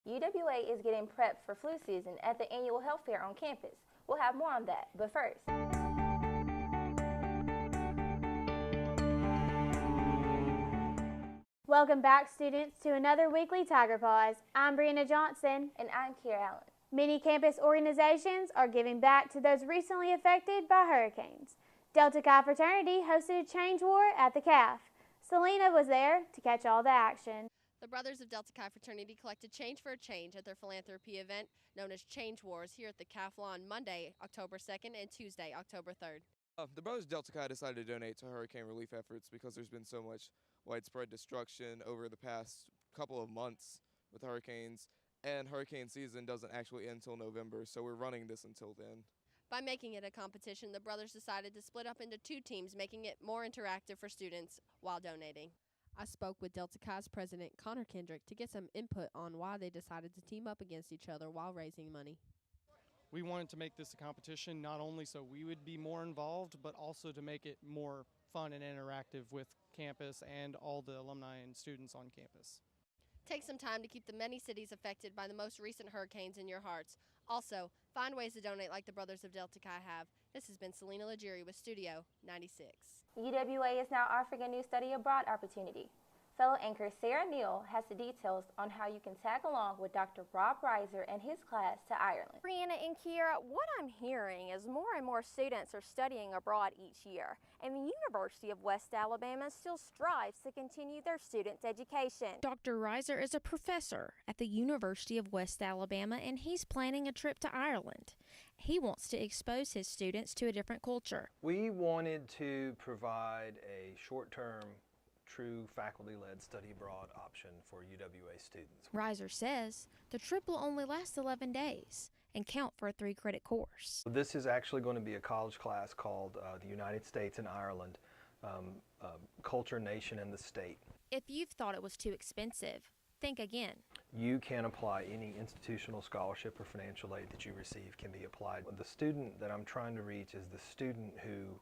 UWA is getting prepped for flu season at the annual health fair on campus. We'll have more on that, but first. Welcome back, students, to another weekly Tiger Paws. I'm Brianna Johnson. And I'm Kiera Allen. Many campus organizations are giving back to those recently affected by hurricanes. Delta Chi Fraternity hosted a change war at the CAF. Selena was there to catch all the action. The Brothers of Delta Chi Fraternity collected change for a change at their philanthropy event known as Change Wars here at the CAF lawn Monday, October 2nd and Tuesday, October 3rd. The Brothers of Delta Chi decided to donate to hurricane relief efforts because there's been so much widespread destruction over the past couple of months with hurricanes, and hurricane season doesn't actually end until November, so we're running this until then. By making it a competition, the brothers decided to split up into two teams, making it more interactive for students while donating. I spoke with Delta Chi's president, Connor Kendrick, to get some input on why they decided to team up against each other while raising money. We wanted to make this a competition not only so we would be more involved, but also to make it more fun and interactive with campus and all the alumni and students on campus. Take some time to keep the many cities affected by the most recent hurricanes in your hearts. Also, find ways to donate like the Brothers of Delta Chi have. This has been Selena Legere with Studio 96. UWA is now offering a new study abroad opportunity. Fellow anchor Sarah Neal has the details on how you can tag along with Dr. Rob Reiser and his class to Ireland. Brianna and Kiera, what I'm hearing is more and more students are studying abroad each year, and the University of West Alabama still strives to continue their students' education. Dr. Reiser is a professor at the University of West Alabama, and he's planning a trip to Ireland. He wants to expose his students to a different culture. We wanted to provide a short-term true faculty-led study abroad option for UWA students. Reiser says the trip will only last 11 days and count for a 3-credit course. This is actually going to be a college class called the United States and Ireland, Culture, Nation, and the State. If you've thought it was too expensive, think again. You can apply any institutional scholarship or financial aid that you receive can be applied. The student that I'm trying to reach is the student who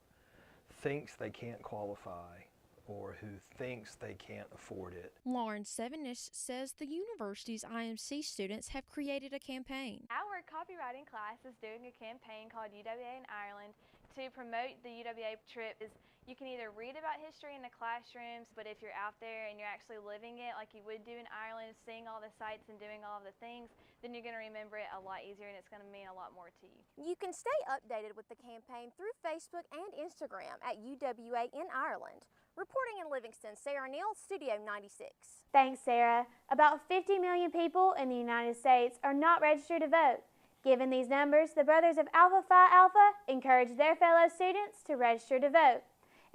thinks they can't qualify or who thinks they can't afford it. Lauren Sevenish says the university's IMC students have created a campaign. Our copywriting class is doing a campaign called UWA in Ireland to promote the UWA trip. You can either read about history in the classrooms, but if you're out there and you're actually living it like you would do in Ireland, seeing all the sights and doing all of the things, then you're going to remember it a lot easier and it's going to mean a lot more to you. You can stay updated with the campaign through Facebook and Instagram at UWA in Ireland. Reporting in Livingston, Sarah Neal, Studio 96. Thanks, Sarah. About 50 million people in the United States are not registered to vote. Given these numbers, the Brothers of Phi Alpha encouraged their fellow students to register to vote.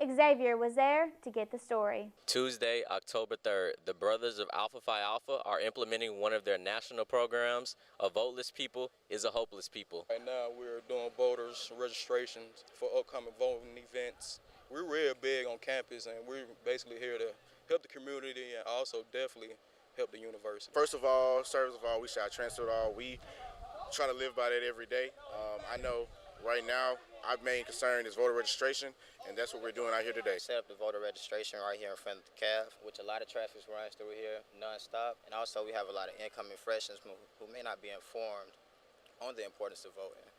Xavier was there to get the story. Tuesday, October 3rd, the Brothers of Phi Alpha are implementing one of their national programs, A Voteless People is a Hopeless People. Right now we're doing voters registrations for upcoming voting events. We're real big on campus and we're basically here to help the community and also definitely help the university. First of all, service of all, we should transfer it all. We try to live by that every day. I know right now our main concern is voter registration, and that's what we're doing out here today. Set up the voter registration right here in front of the CAF, which a lot of traffic runs through here non-stop. And also we have a lot of incoming freshmen who may not be informed on the importance of voting.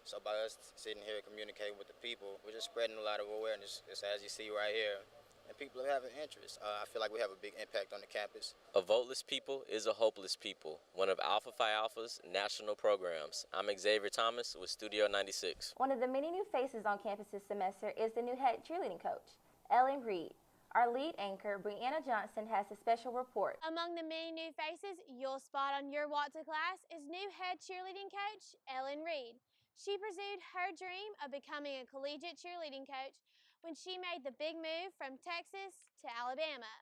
So by us sitting here communicating with the people, we're just spreading a lot of awareness, just as you see right here. And people are having interest. I feel like we have a big impact on the campus. A Voteless People is a Hopeless People, one of Phi Alpha's national programs. I'm Xavier Thomas with Studio 96. One of the many new faces on campus this semester is the new head cheerleading coach, Ellen Reed. Our lead anchor, Brianna Johnson, has a special report. Among the many new faces you'll spot on your walk to class is new head cheerleading coach, Ellen Reed. She pursued her dream of becoming a collegiate cheerleading coach when she made the big move from Texas to Alabama.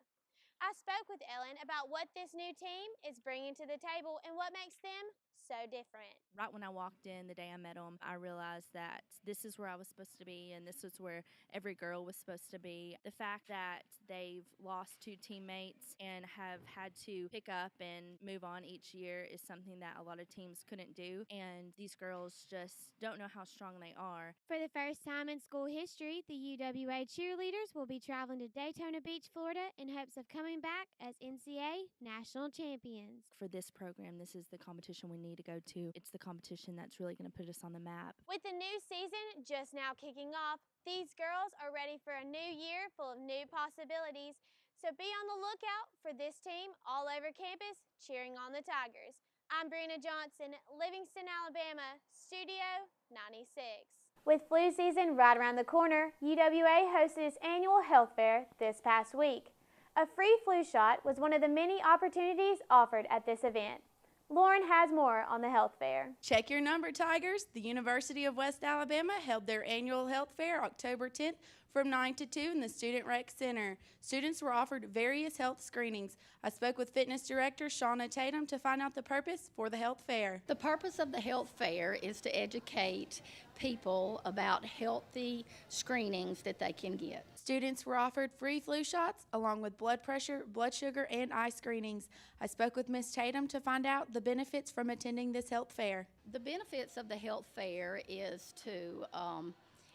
I spoke with Ellen about what this new team is bringing to the table and what makes them so different. Right when I walked in, the day I met them, I realized that this is where I was supposed to be and this is where every girl was supposed to be. The fact that they've lost 2 teammates and have had to pick up and move on each year is something that a lot of teams couldn't do, and these girls just don't know how strong they are. For the first time in school history, the UWA Cheerleaders will be traveling to Daytona Beach, Florida in hopes of coming back as NCAA national champions. For this program, this is the competition we need to go to. It's the competition that's really going to put us on the map. With the new season just now kicking off, these girls are ready for a new year full of new possibilities. So be on the lookout for this team all over campus cheering on the Tigers. I'm Brianna Johnson, Livingston, Alabama, Studio 96. With flu season right around the corner, UWA hosted its annual health fair this past week. A free flu shot was one of the many opportunities offered at this event. Lauren has more on the health fair. Check your number, Tigers. The University of West Alabama held their annual health fair October 10th from 9 to 2 in the Student Rec Center. Students were offered various health screenings. I spoke with fitness director Shauna Tatum to find out the purpose for the health fair. The purpose of the health fair is to educate people about healthy screenings that they can get. Students were offered free flu shots along with blood pressure, blood sugar, and eye screenings. I spoke with Ms. Tatum to find out the benefits from attending this health fair. The benefits of the health fair is to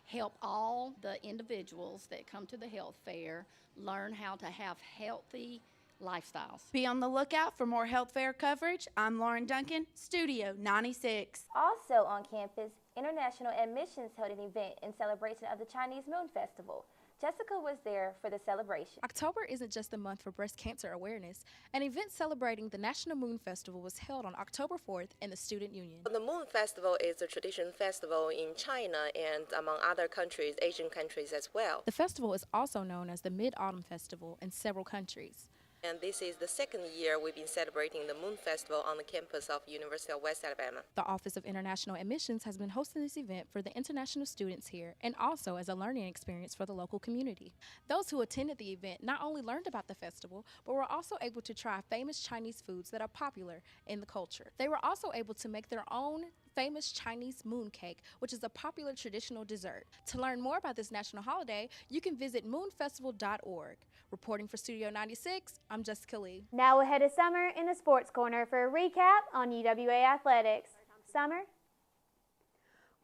help all the individuals that come to the health fair learn how to have healthy lifestyles. Be on the lookout for more health fair coverage. I'm Lauren Duncan, Studio 96. Also on campus, International Admissions held an event in celebration of the Chinese Moon Festival. Jessica was there for the celebration. October isn't just a month for breast cancer awareness. An event celebrating the National Moon Festival was held on October 4th in the Student Union. The Moon Festival is a traditional festival in China and among other countries, Asian countries as well. The festival is also known as the Mid-Autumn Festival in several countries. And this is the second year we've been celebrating the Moon Festival on the campus of University of West Alabama. The Office of International Admissions has been hosting this event for the international students here and also as a learning experience for the local community. Those who attended the event not only learned about the festival, but were also able to try famous Chinese foods that are popular in the culture. They were also able to make their own famous Chinese moon cake, which is a popular traditional dessert. To learn more about this national holiday, you can visit moonfestival.org. Reporting for Studio 96, I'm Jessica Lee. Now ahead of Summer in the Sports Corner for a recap on UWA Athletics. Summer?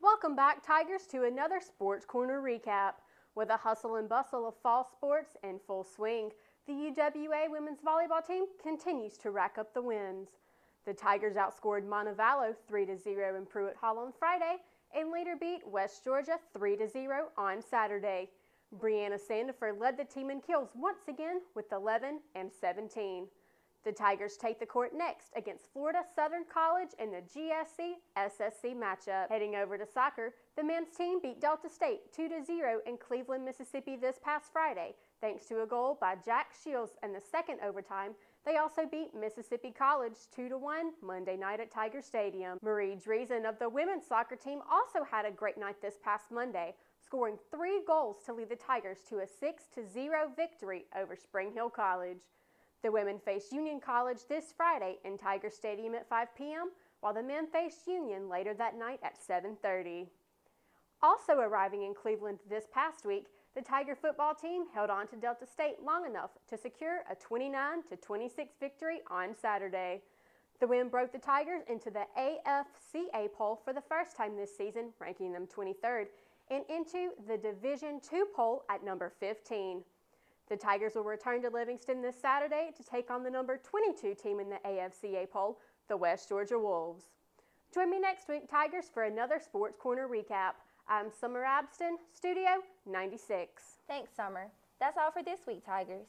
Welcome back, Tigers, to another Sports Corner recap. With the hustle and bustle of fall sports in full swing, the UWA women's volleyball team continues to rack up the wins. The Tigers outscored Montevallo 3-0 in Pruitt Hall on Friday and later beat West Georgia 3-0 on Saturday. Brianna Sandiford led the team in kills once again with 11 and 17. The Tigers take the court next against Florida Southern College in the GSC-SSC matchup. Heading over to soccer, the men's team beat Delta State 2-0 in Cleveland, Mississippi this past Friday, thanks to a goal by Jack Shields in the second overtime. They also beat Mississippi College 2-1 Monday night at Tiger Stadium. Marie Dreesen of the women's soccer team also had a great night this past Monday, scoring 3 goals to lead the Tigers to a 6-0 victory over Spring Hill College. The women faced Union College this Friday in Tiger Stadium at 5 p.m., while the men faced Union later that night at 7:30. Also arriving in Cleveland this past week, the Tiger football team held on to Delta State long enough to secure a 29-26 victory on Saturday. The win broke the Tigers into the AFCA poll for the first time this season, ranking them 23rd, and into the Division II poll at number 15. The Tigers will return to Livingston this Saturday to take on the number 22 team in the AFCA poll, the West Georgia Wolves. Join me next week, Tigers, for another Sports Corner recap. I'm Summer Abston, Studio 96. Thanks, Summer. That's all for this week, Tigers.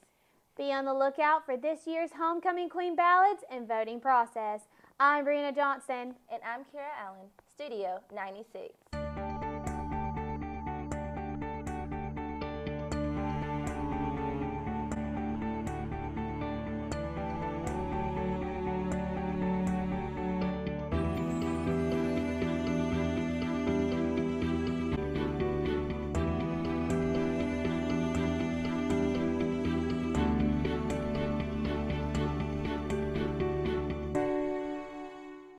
Be on the lookout for this year's Homecoming Queen ballads and voting process. I'm Brianna Johnson. And I'm Kara Allen, Studio 96.